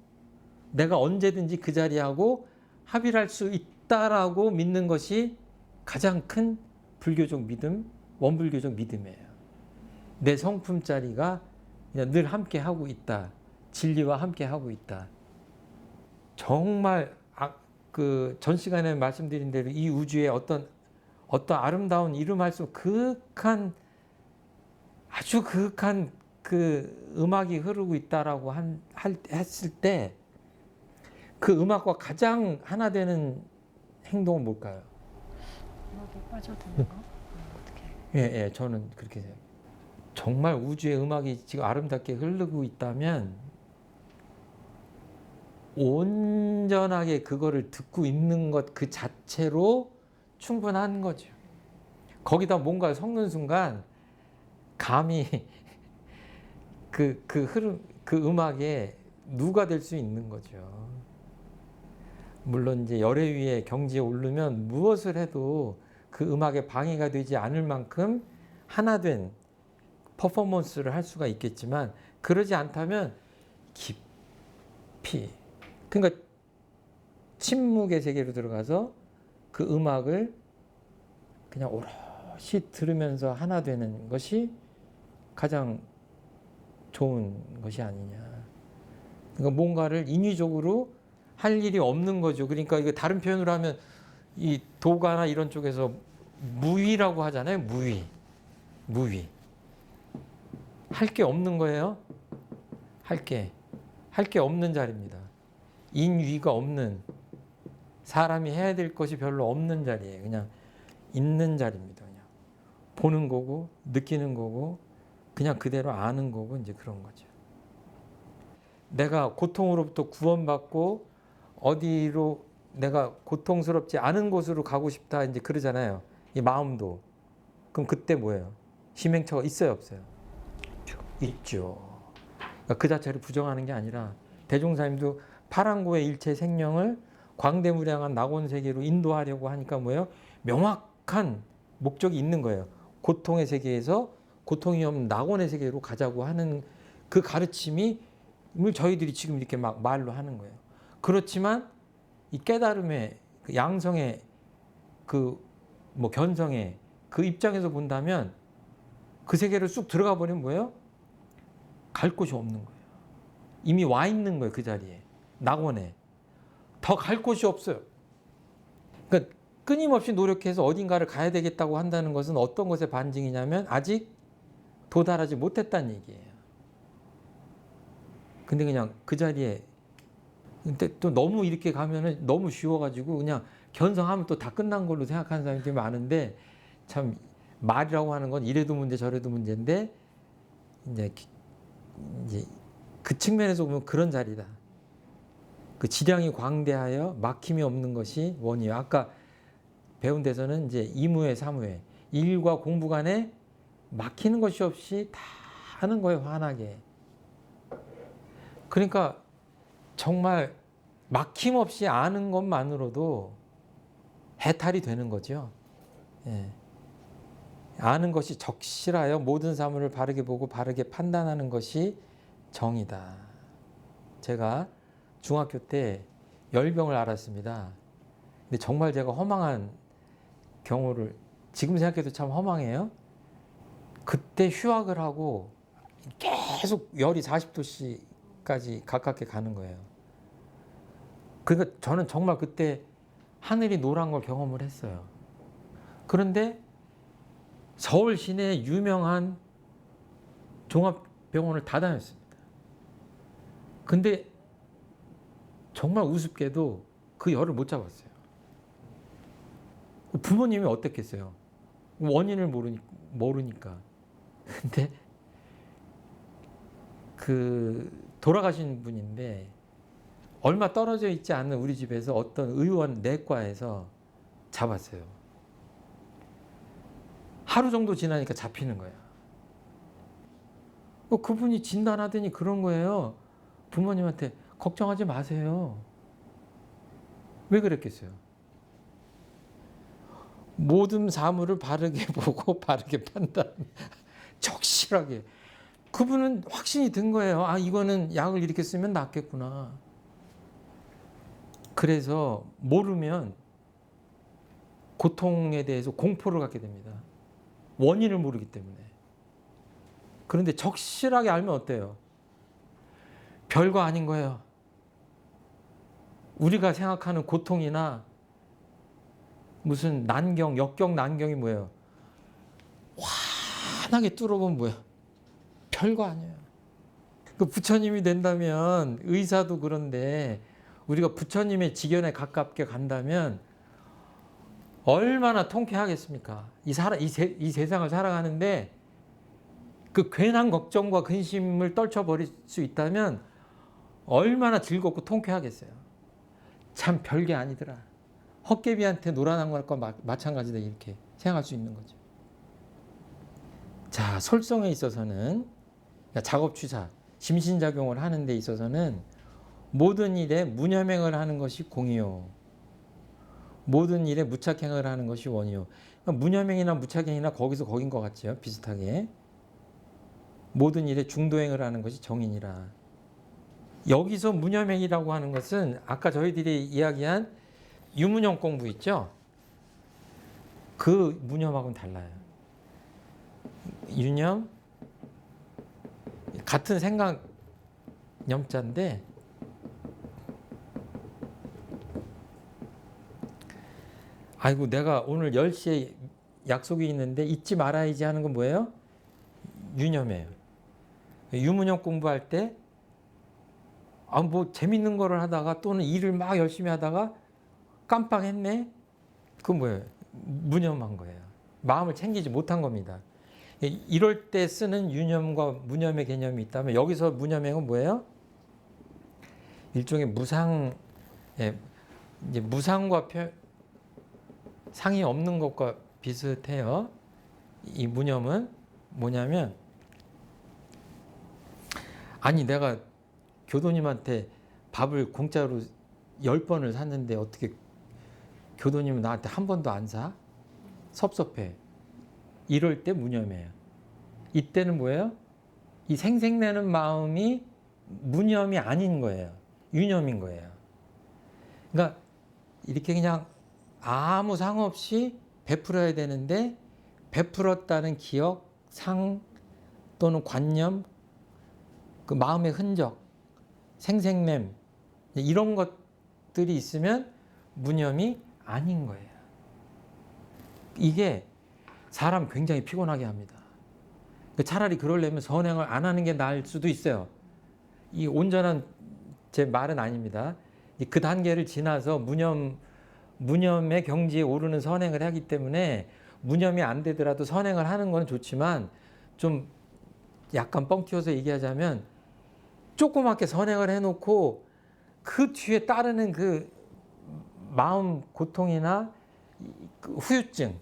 내가 언제든지 그 자리하고 합의를 할 수 있다라고 믿는 것이 가장 큰 불교적 믿음, 원불교적 믿음이에요. 내 성품 자리가 그냥 늘 함께 하고 있다. 진리와 함께 하고 있다. 정말 전 시간에 말씀드린 대로 이 우주에 어떤 아름다운 이름할 수 아주 그윽한 그 음악이 흐르고 있다라고 했을 때, 그 음악과 가장 하나 되는 행동은 뭘까요? 음악에 빠져드는 거? 어떻게? 예, 저는 그렇게 생각해요. 정말 우주의 음악이 지금 아름답게 흐르고 있다면 온전하게 그거를 듣고 있는 것 그 자체로 충분한 거죠. 거기다 뭔가 섞는 순간 감히 그 음악에 누가 될 수 있는 거죠. 물론 이제 열애 위에 경지에 오르면 무엇을 해도 그 음악에 방해가 되지 않을 만큼 하나된 퍼포먼스를 할 수가 있겠지만, 그러지 않다면 깊이, 그러니까 침묵의 세계로 들어가서 그 음악을 그냥 오롯이 들으면서 하나 되는 것이 가장 좋은 것이 아니냐. 그러니까 뭔가를 인위적으로 할 일이 없는 거죠. 그러니까 이거 다른 표현으로 하면 이 도가나 이런 쪽에서 무위라고 하잖아요. 무위. 할 게 없는 거예요. 할 게 없는 자리입니다. 인위가 없는, 사람이 해야 될 것이 별로 없는 자리예요. 그냥 있는 자리입니다. 그냥 보는 거고 느끼는 거고 그냥 그대로 아는 거고, 이제 그런 거죠. 내가 고통으로부터 구원받고 어디로 내가 고통스럽지 않은 곳으로 가고 싶다, 이제 그러잖아요. 이 마음도. 그럼 그때 뭐예요? 희맹처가 있어요, 없어요? 있죠. 그러니까 그 자체를 부정하는 게 아니라, 대종사님도 파랑고의 일체 생명을 광대무량한 낙원 세계로 인도하려고 하니까 뭐예요? 명확한 목적이 있는 거예요. 고통의 세계에서 고통이 없는 낙원의 세계로 가자고 하는 그 가르침이 저희들이 지금 이렇게 막 말로 하는 거예요. 그렇지만 이 깨달음의 그 양성의 견성의 그 입장에서 본다면 그 세계를 쑥 들어가 버리면 뭐예요? 갈 곳이 없는 거예요. 이미 와 있는 거예요. 그 자리에. 낙원에. 더 갈 곳이 없어요. 그러니까 끊임없이 노력해서 어딘가를 가야 되겠다고 한다는 것은 어떤 것의 반증이냐면 아직 도달하지 못했다는 얘기예요. 근데 그냥 그 자리에, 근데 또 너무 이렇게 가면은 너무 쉬워가지고 그냥 견성하면 또 다 끝난 걸로 생각하는 사람들이 많은데, 참 말이라고 하는 건 이래도 문제 저래도 문제인데, 이제 그 측면에서 보면 그런 자리다. 그 지량이 광대하여 막힘이 없는 것이 원이에요. 아까 배운 데서는 이제 이무회, 사무회, 일과 공부 간에 막히는 것이 없이 다 하는 거예요, 환하게. 그러니까 정말 막힘없이 아는 것만으로도 해탈이 되는 거죠. 예. 아는 것이 적실하여 모든 사물을 바르게 보고 바르게 판단하는 것이 정이다. 제가 중학교 때 열병을 앓았습니다. 근데 정말 제가 허망한 경우를 지금 생각해도 참 허망해요. 그때 휴학을 하고 계속 열이 40도씨까지 가깝게 가는 거예요. 그러니까 저는 정말 그때 하늘이 노란 걸 경험을 했어요. 그런데 서울 시내 유명한 종합병원을 다 다녔습니다. 근데 정말 우습게도 그 열을 못 잡았어요. 부모님이 어땠겠어요? 원인을 모르니까. 근데 그 돌아가신 분인데 얼마 떨어져 있지 않은 우리 집에서 어떤 의원 내과에서 잡았어요. 하루 정도 지나니까 잡히는 거예요. 그분이 진단하더니 그런 거예요. 부모님한테 걱정하지 마세요. 왜 그랬겠어요? 모든 사물을 바르게 보고 바르게 판단. 적실하게. 그분은 확신이 든 거예요. 아, 이거는 약을 이렇게 쓰면 낫겠구나. 그래서 모르면 고통에 대해서 공포를 갖게 됩니다. 원인을 모르기 때문에. 그런데 적실하게 알면 어때요? 별거 아닌 거예요. 우리가 생각하는 고통이나 무슨 난경, 역경 난경이 뭐예요? 환하게 뚫어보면 뭐예요? 별거 아니에요. 그 부처님이 된다면 의사도 그런데 우리가 부처님의 지견에 가깝게 간다면 얼마나 통쾌하겠습니까? 이 세상을 살아가는데 그 괜한 걱정과 근심을 떨쳐버릴 수 있다면 얼마나 즐겁고 통쾌하겠어요. 참 별게 아니더라. 헛개비한테 노란한 것과 마찬가지다 이렇게 생각할 수 있는 거죠. 자, 솔성에 있어서는 그러니까 작업취사, 심신작용을 하는 데 있어서는 모든 일에 무념행을 하는 것이 공이요. 모든 일에 무착행을 하는 것이 원이요. 그러니까 무념행이나 무착행이나 거기서 거긴 것 같죠. 비슷하게. 모든 일에 중도행을 하는 것이 정이니라. 여기서 무념행이라고 하는 것은 아까 저희들이 이야기한 유무념 공부 있죠? 그 무념하고는 달라요. 유념, 같은 생각 염자인데 아이고 내가 오늘 10시에 약속이 있는데 잊지 말아야지 하는 건 뭐예요? 유념이에요. 유무념 공부할 때 뭐 재밌는 거를 하다가 또는 일을 막 열심히 하다가 깜빡했네? 그건 뭐예요? 무념한 거예요. 마음을 챙기지 못한 겁니다. 이럴 때 쓰는 유념과 무념의 개념이 있다면 여기서 무념행은 뭐예요? 일종의 무상, 이제 무상과 상이 없는 것과 비슷해요. 이 무념은 뭐냐면 아니 내가 교도님한테 밥을 공짜로 10번을 샀는데 어떻게 교도님은 나한테 한 번도 안 사? 섭섭해. 이럴 때 무념이에요. 이때는 뭐예요? 이 생색내는 마음이 무념이 아닌 거예요. 유념인 거예요. 그러니까 이렇게 그냥 아무 상 없이 베풀어야 되는데 베풀었다는 기억, 상 또는 관념, 그 마음의 흔적, 생색냄 이런 것들이 있으면 무념이 아닌 거예요. 이게 사람 굉장히 피곤하게 합니다. 차라리 그러려면 선행을 안 하는 게 나을 수도 있어요. 이 온전한 제 말은 아닙니다. 그 단계를 지나서 무념의 경지에 오르는 선행을 하기 때문에 무념이 안 되더라도 선행을 하는 건 좋지만 좀 약간 뻥 튀어서 얘기하자면 조그맣게 선행을 해놓고 그 뒤에 따르는 그 마음 고통이나 그 후유증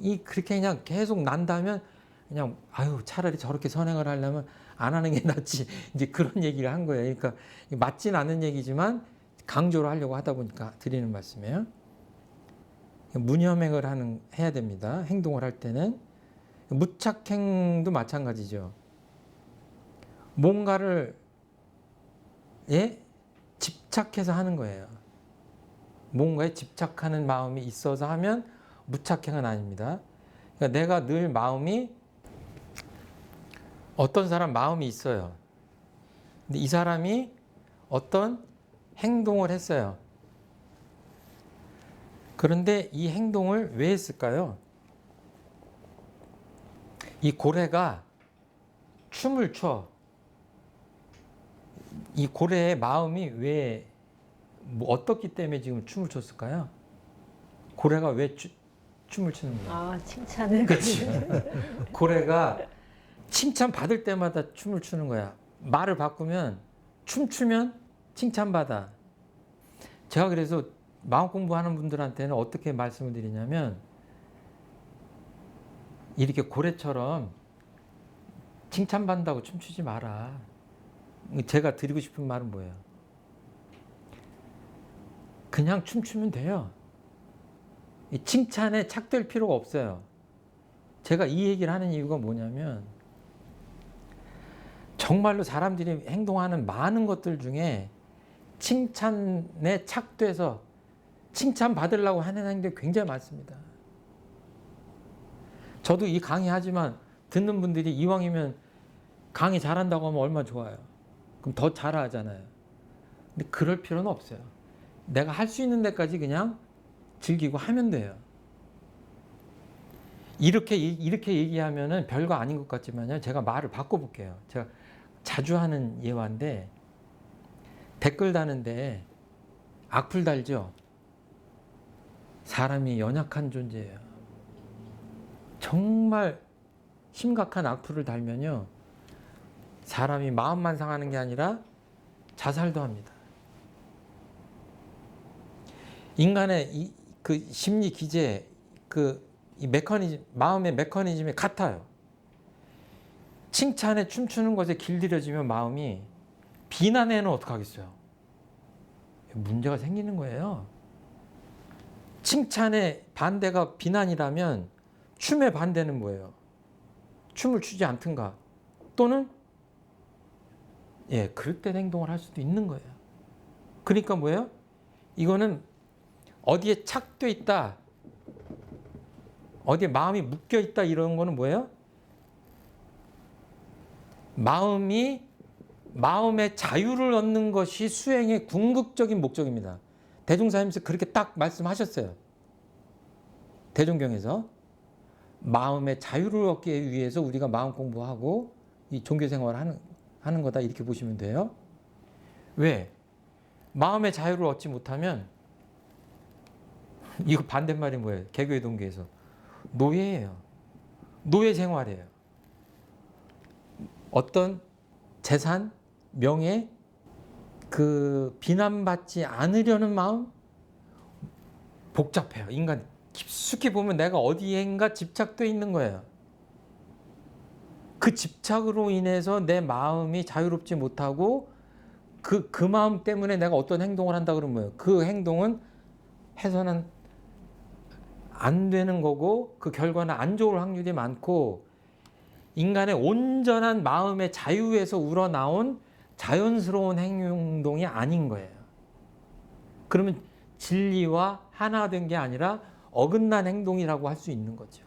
이 그렇게 그냥 계속 난다면 그냥 아유 차라리 저렇게 선행을 하려면 안 하는 게 낫지 이제 그런 얘기를 한 거예요. 그러니까 맞진 않은 얘기지만 강조를 하려고 하다 보니까 드리는 말씀이에요. 무념행을 해야 됩니다. 행동을 할 때는 무착행도 마찬가지죠. 뭔가를 집착해서 하는 거예요. 뭔가에 집착하는 마음이 있어서 하면 무착행은 아닙니다. 그러니까 내가 늘 마음이 어떤 사람 마음이 있어요. 근데 이 사람이 어떤 행동을 했어요. 그런데 이 행동을 왜 했을까요? 이 고래가 춤을 춰. 이 고래의 마음이 왜 어떻기 때문에 지금 춤을 췄을까요? 고래가 왜 춤을 추는 거예요? 아, 칭찬을. 그렇지. 고래가 칭찬 받을 때마다 춤을 추는 거야. 말을 바꾸면 춤추면 칭찬받아. 제가 그래서 마음 공부하는 분들한테는 어떻게 말씀을 드리냐면 이렇게 고래처럼 칭찬받는다고 춤추지 마라. 제가 드리고 싶은 말은 뭐예요? 그냥 춤추면 돼요. 이 칭찬에 착될 필요가 없어요. 제가 이 얘기를 하는 이유가 뭐냐면 정말로 사람들이 행동하는 많은 것들 중에 칭찬에 착돼서 칭찬받으려고 하는 행동이 굉장히 많습니다. 저도 이 강의하지만 듣는 분들이 이왕이면 강의 잘한다고 하면 얼마나 좋아요. 그럼 더 잘하잖아요. 근데 그럴 필요는 없어요. 내가 할 수 있는 데까지 그냥 즐기고 하면 돼요. 이렇게 얘기하면은 별거 아닌 것 같지만요. 제가 말을 바꿔볼게요. 제가 자주 하는 예화인데 댓글 다는데 악플 달죠. 사람이 연약한 존재예요. 정말 심각한 악플을 달면요. 사람이 마음만 상하는 게 아니라 자살도 합니다. 인간의 그 심리 기제, 이 메커니즘, 마음의 메커니즘이 같아요. 칭찬에 춤추는 것에 길들여지면 마음이 비난에는 어떡하겠어요? 문제가 생기는 거예요. 칭찬의 반대가 비난이라면 춤의 반대는 뭐예요? 춤을 추지 않든가 또는 그릇된 행동을 할 수도 있는 거예요. 그러니까 뭐예요? 이거는 어디에 착돼 있다, 어디에 마음이 묶여 있다 이런 거는 뭐예요? 마음의 자유를 얻는 것이 수행의 궁극적인 목적입니다. 대종사님께서 그렇게 딱 말씀하셨어요. 대종경에서 마음의 자유를 얻기 위해서 우리가 마음 공부하고 이 종교 생활을 하는 거다 이렇게 보시면 돼요. 왜? 마음의 자유를 얻지 못하면 이거 반대말이 뭐예요? 개교의 동기에서 노예예요. 노예 생활이에요. 어떤 재산, 명예, 그 비난받지 않으려는 마음 복잡해요. 인간 깊숙이 보면 내가 어디엔가 집착돼 있는 거예요. 그 집착으로 인해서 내 마음이 자유롭지 못하고 그 마음 때문에 내가 어떤 행동을 한다 그러면 뭐예요? 그 행동은 해서는 안 되는 거고 그 결과는 안 좋을 확률이 많고 인간의 온전한 마음의 자유에서 우러나온 자연스러운 행동이 아닌 거예요. 그러면 진리와 하나된 게 아니라 어긋난 행동이라고 할 수 있는 거죠.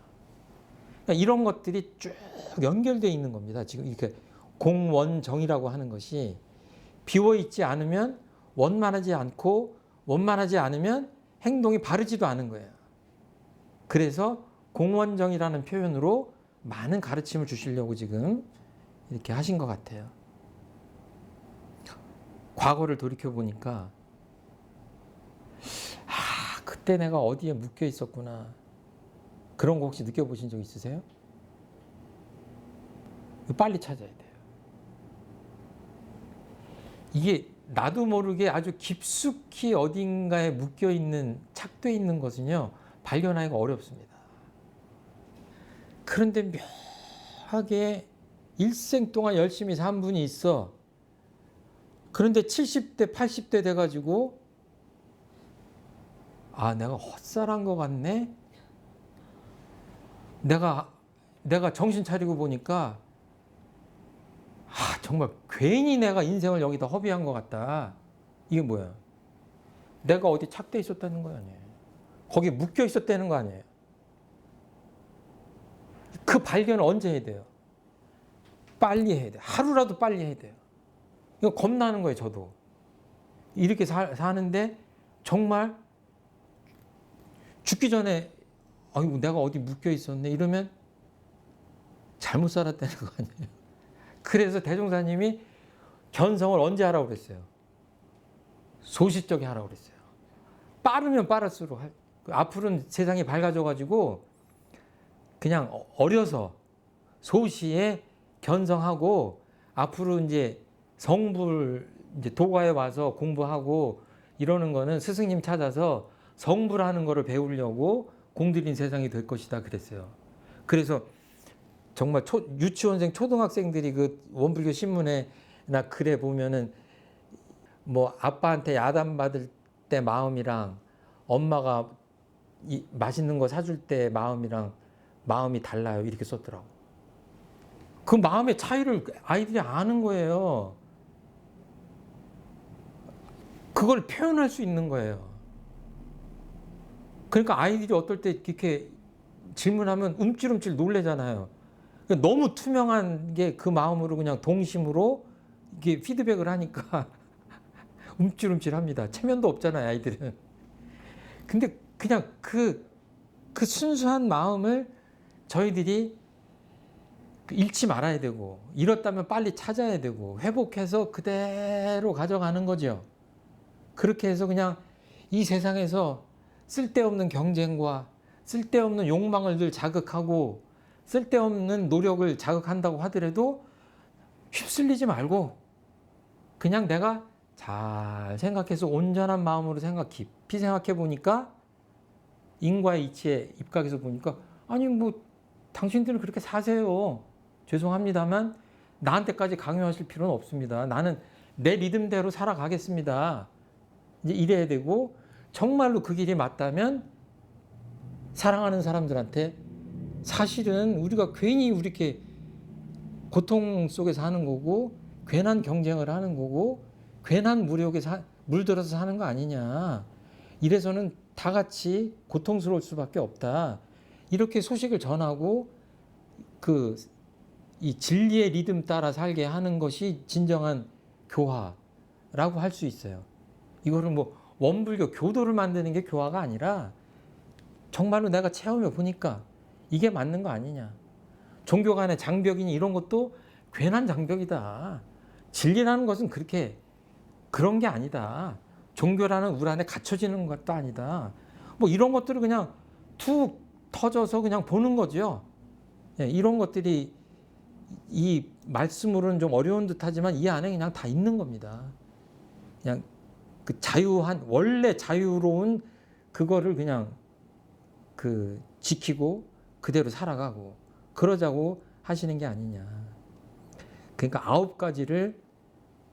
그러니까 이런 것들이 쭉 연결되어 있는 겁니다. 지금 이렇게 공원정이라고 하는 것이 비워있지 않으면 원만하지 않고 원만하지 않으면 행동이 바르지도 않은 거예요. 그래서 공원정이라는 표현으로 많은 가르침을 주시려고 지금 이렇게 하신 것 같아요. 과거를 돌이켜 보니까 그때 내가 어디에 묶여 있었구나. 그런 거 혹시 느껴보신 적 있으세요? 빨리 찾아야 돼요. 이게 나도 모르게 아주 깊숙이 어딘가에 묶여 있는, 착돼 있는 것은요, 발견하기가 어렵습니다. 그런데 묘하게 일생 동안 열심히 산 분이 있어. 그런데 70대, 80대 돼가지고 내가 헛살한 것 같네? 내가 내가 정신 차리고 보니까 정말 괜히 내가 인생을 여기다 허비한 것 같다. 이게 뭐야? 내가 어디 착돼 있었다는 거 아니에요. 거기 묶여 있었다는 거 아니에요. 그 발견을 언제 해야 돼요? 빨리 해야 돼요. 하루라도 빨리 해야 돼요. 이거 겁나는 거예요, 저도. 이렇게 사는데 정말 죽기 전에 아이고 내가 어디 묶여 있었네 이러면 잘못 살았다는 거 아니에요. 그래서 대종사님이 견성을 언제 하라고 그랬어요? 소시적에 하라고 그랬어요. 빠르면 빠를수록 앞으로는 세상이 밝아져 가지고 그냥 어려서 소시에 견성하고 앞으로 이제 성불 이제 도가에 와서 공부하고 이러는 거는 스승님 찾아서 성불하는 거를 배우려고 공들인 세상이 될 것이다 그랬어요. 그래서 정말 유치원생 초등학생들이 그 원불교 신문에나 글에 보면은 뭐 아빠한테 야단 받을 때 마음이랑 엄마가 맛있는 거 사줄 때 마음이랑 마음이 달라요 이렇게 썼더라고. 그 마음의 차이를 아이들이 아는 거예요. 그걸 표현할 수 있는 거예요. 그러니까 아이들이 어떨 때 이렇게 질문하면 움찔움찔 놀래잖아요. 너무 투명한 게 그 마음으로 그냥 동심으로 이게 피드백을 하니까 움찔움찔합니다. 체면도 없잖아요, 아이들은. 근데 그냥 그 순수한 마음을 저희들이 잃지 말아야 되고 잃었다면 빨리 찾아야 되고 회복해서 그대로 가져가는 거죠. 그렇게 해서 그냥 이 세상에서 쓸데없는 경쟁과 쓸데없는 욕망을 늘 자극하고 쓸데없는 노력을 자극한다고 하더라도 휩쓸리지 말고 그냥 내가 잘 생각해서 온전한 마음으로 깊이 생각해 보니까 인과의 이치에 입각해서 보니까 아니 뭐 당신들은 그렇게 사세요. 죄송합니다만 나한테까지 강요하실 필요는 없습니다. 나는 내 리듬대로 살아가겠습니다. 이제 이래야 되고 정말로 그 길이 맞다면 사랑하는 사람들한테 사실은 우리가 괜히 이렇게 고통 속에서 하는 거고 괜한 경쟁을 하는 거고 괜한 무력에 물들어서 사는 거 아니냐. 이래서는 다 같이 고통스러울 수밖에 없다. 이렇게 소식을 전하고 이 진리의 리듬 따라 살게 하는 것이 진정한 교화라고 할 수 있어요. 이거를 뭐 원불교 교도를 만드는 게 교화가 아니라 정말로 내가 체험해 보니까 이게 맞는 거 아니냐. 종교 간의 장벽이니 이런 것도 괜한 장벽이다. 진리라는 것은 그런 게 아니다. 종교라는 울 안에 갇혀지는 것도 아니다. 뭐 이런 것들을 그냥 툭 터져서 그냥 보는 거죠. 예, 이런 것들이 이 말씀으로는 좀 어려운 듯 하지만 이 안에 그냥 다 있는 겁니다. 그냥 그 원래 자유로운 그거를 그냥 지키고 그대로 살아가고 그러자고 하시는 게 아니냐. 그러니까 9가지를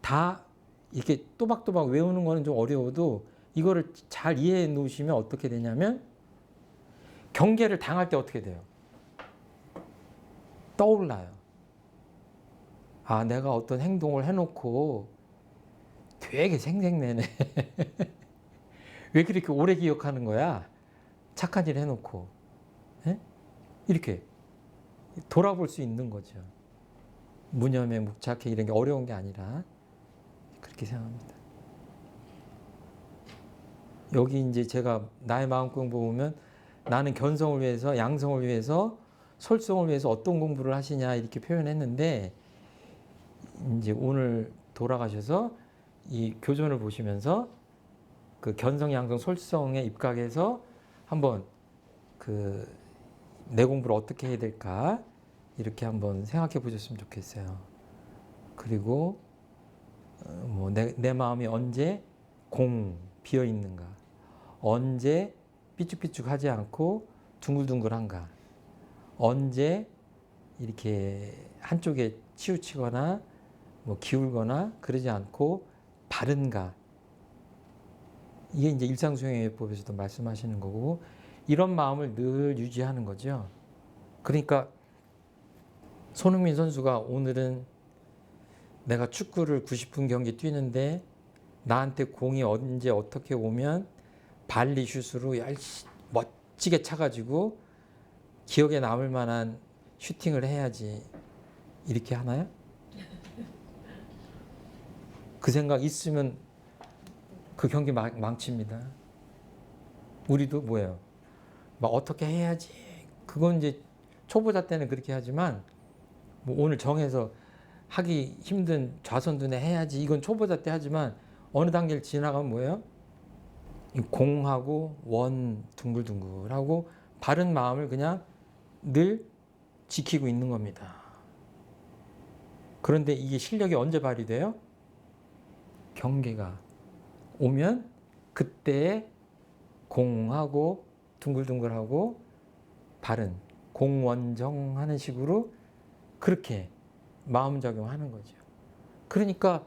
다 이렇게 또박또박 외우는 거는 좀 어려워도 이거를 잘 이해해 놓으시면 어떻게 되냐면 경계를 당할 때 어떻게 돼요? 떠올라요. 아, 내가 어떤 행동을 해놓고 되게 생색내네. 왜 그렇게 오래 기억하는 거야? 착한 일 해놓고. 에? 이렇게 돌아볼 수 있는 거죠. 무념에 묵착해 이런 게 어려운 게 아니라 그렇게 생각합니다. 여기 이제 제가 나의 마음 공부 보면 나는 견성을 위해서 양성을 위해서 솔성을 위해서 어떤 공부를 하시냐 이렇게 표현했는데 이제 오늘 돌아가셔서 이 교전을 보시면서 그 견성, 양성, 솔성에 입각해서 한번 내 공부를 어떻게 해야 될까 이렇게 한번 생각해 보셨으면 좋겠어요. 그리고 뭐 내 마음이 언제 비어 있는가, 언제 삐죽삐죽하지 않고 둥글둥글한가, 언제 이렇게 한쪽에 치우치거나 뭐 기울거나 그러지 않고 바른가. 이게 이제 일상수행예법에서도 말씀하시는 거고 이런 마음을 늘 유지하는 거죠. 그러니까 손흥민 선수가 오늘은 내가 축구를 90분 경기 뛰는데 나한테 공이 언제 어떻게 오면 발리 슛으로 멋지게 차가지고 기억에 남을 만한 슈팅을 해야지. 이렇게 하나요? 그 생각 있으면 그 경기 망칩니다. 우리도 뭐예요? 막 어떻게 해야지. 그건 이제 초보자 때는 그렇게 하지만 뭐 오늘 정해서 하기 힘든 좌선두뇌 해야지. 이건 초보자 때 하지만 어느 단계를 지나가면 뭐예요? 이 공하고 원 둥글둥글하고 바른 마음을 그냥 늘 지키고 있는 겁니다. 그런데 이게 실력이 언제 발휘돼요? 경계가 오면 그때 공하고 둥글둥글하고 바른 공원정하는 식으로 그렇게 마음작용하는 거죠. 그러니까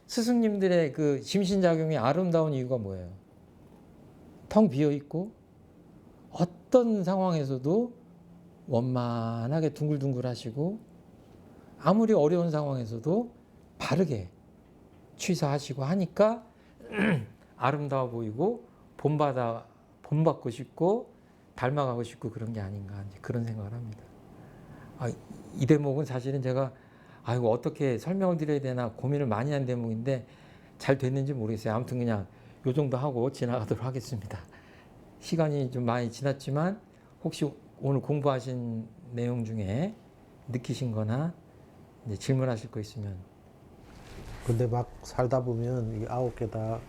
스승님들의 그 심신작용이 아름다운 이유가 뭐예요? 텅 비어있고 어떤 상황에서도 원만하게 둥글둥글 하시고 아무리 어려운 상황에서도 바르게 취사하시고 하니까 아름다워 보이고 본받고 싶고 닮아가고 싶고 그런 게 아닌가 이제 그런 생각을 합니다. 이 대목은 사실은 제가 이거 어떻게 설명을 드려야 되나 고민을 많이 한 대목인데 잘 됐는지 모르겠어요. 아무튼 그냥 요 정도 하고 지나가도록 하겠습니다. 시간이 좀 많이 지났지만 혹시 오늘 공부하신 내용 중에 느끼신 거나 이제 질문하실 거 있으면. 근데 막 살다 보면 이 9개 다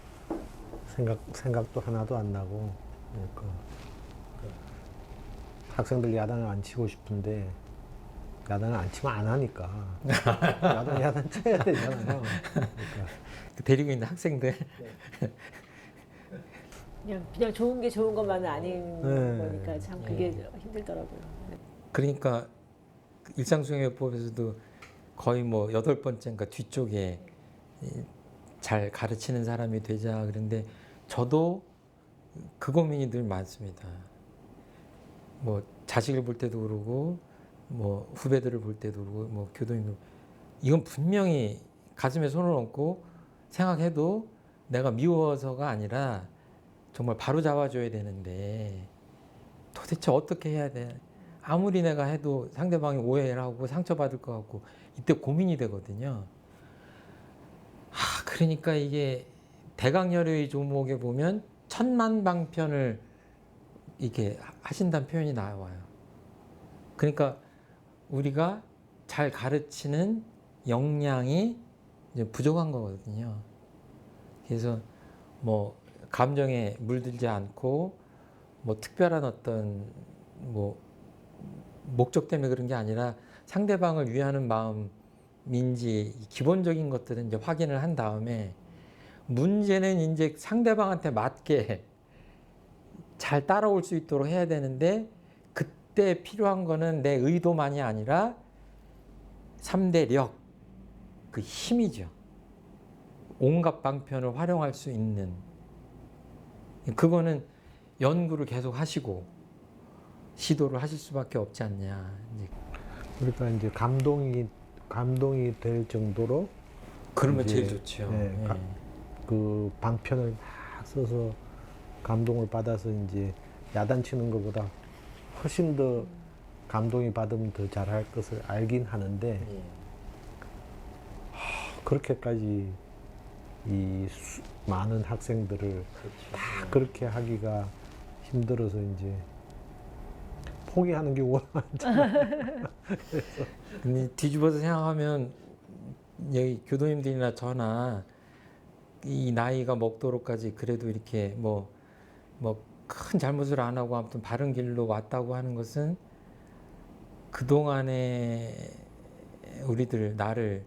생각도 하나도 안 나고, 그러니까 학생들 야단을 안 치고 싶은데 야단을 안 치면 안 하니까 야단 쳐야 되잖아요. 그러니까. 데리고 있는 학생들. 그냥 좋은 게 좋은 것만은 아닌 네. 거니까 참 그게 힘들더라고요. 그러니까 일상수행요법에서도 거의 뭐 8번째인가 뒤쪽에 잘 가르치는 사람이 되자 그런데 저도 그 고민이 늘 많습니다. 뭐 자식을 볼 때도 그러고 뭐 후배들을 볼 때도 그러고 뭐 교도님도 이건 분명히 가슴에 손을 얹고 생각해도 내가 미워서가 아니라 정말 바로 잡아줘야 되는데 도대체 어떻게 해야 돼? 아무리 내가 해도 상대방이 오해를 하고 상처받을 것 같고 이때 고민이 되거든요. 그러니까 이게 대강열의 조목에 보면 천만방편을 이렇게 하신다는 표현이 나와요. 그러니까 우리가 잘 가르치는 역량이 이제 부족한 거거든요. 그래서 뭐 감정에 물들지 않고 뭐 특별한 어떤 뭐 목적 때문에 그런 게 아니라 상대방을 위하는 마음인지 기본적인 것들은 이제 확인을 한 다음에 문제는 이제 상대방한테 맞게 잘 따라올 수 있도록 해야 되는데 그때 필요한 거는 내 의도만이 아니라 3대 력, 그 힘이죠. 온갖 방편을 활용할 수 있는 그거는 연구를 계속 하시고 시도를 하실 수밖에 없지 않냐. 그러니까 이제 감동이 될 정도로 그러면 이제, 제일 좋죠. 네, 그 방편을 막 써서 감동을 받아서 이제 야단치는 것보다 훨씬 더 감동이 받으면 더 잘할 것을 알긴 하는데 그렇게까지 이 많은 학생들을 다 그렇게 하기가 힘들어서 이제 포기하는 경우가 많잖아요. 근데 뒤집어서 생각하면 여기 교도님들이나 저나 이 나이가 먹도록까지 그래도 이렇게 뭐 큰 잘못을 안 하고 아무튼 바른 길로 왔다고 하는 것은 그동안에 우리들 나를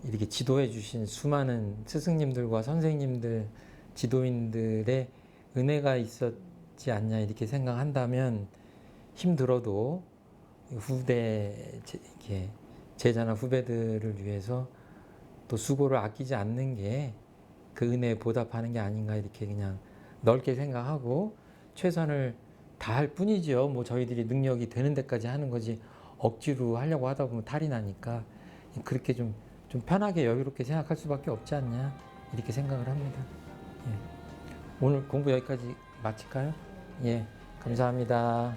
이렇게 지도해 주신 수많은 스승님들과 선생님들, 지도인들의 은혜가 있었지 않냐 이렇게 생각한다면 힘들어도 후대 이렇게 제자나 후배들을 위해서 또 수고를 아끼지 않는 게 그 은혜에 보답하는 게 아닌가 이렇게 그냥 넓게 생각하고 최선을 다할 뿐이죠. 뭐 저희들이 능력이 되는 데까지 하는 거지 억지로 하려고 하다 보면 탈이 나니까 그렇게 좀 편하게 여유롭게 생각할 수밖에 없지 않냐 이렇게 생각을 합니다. 예. 오늘 공부 여기까지 마칠까요? 예, 감사합니다.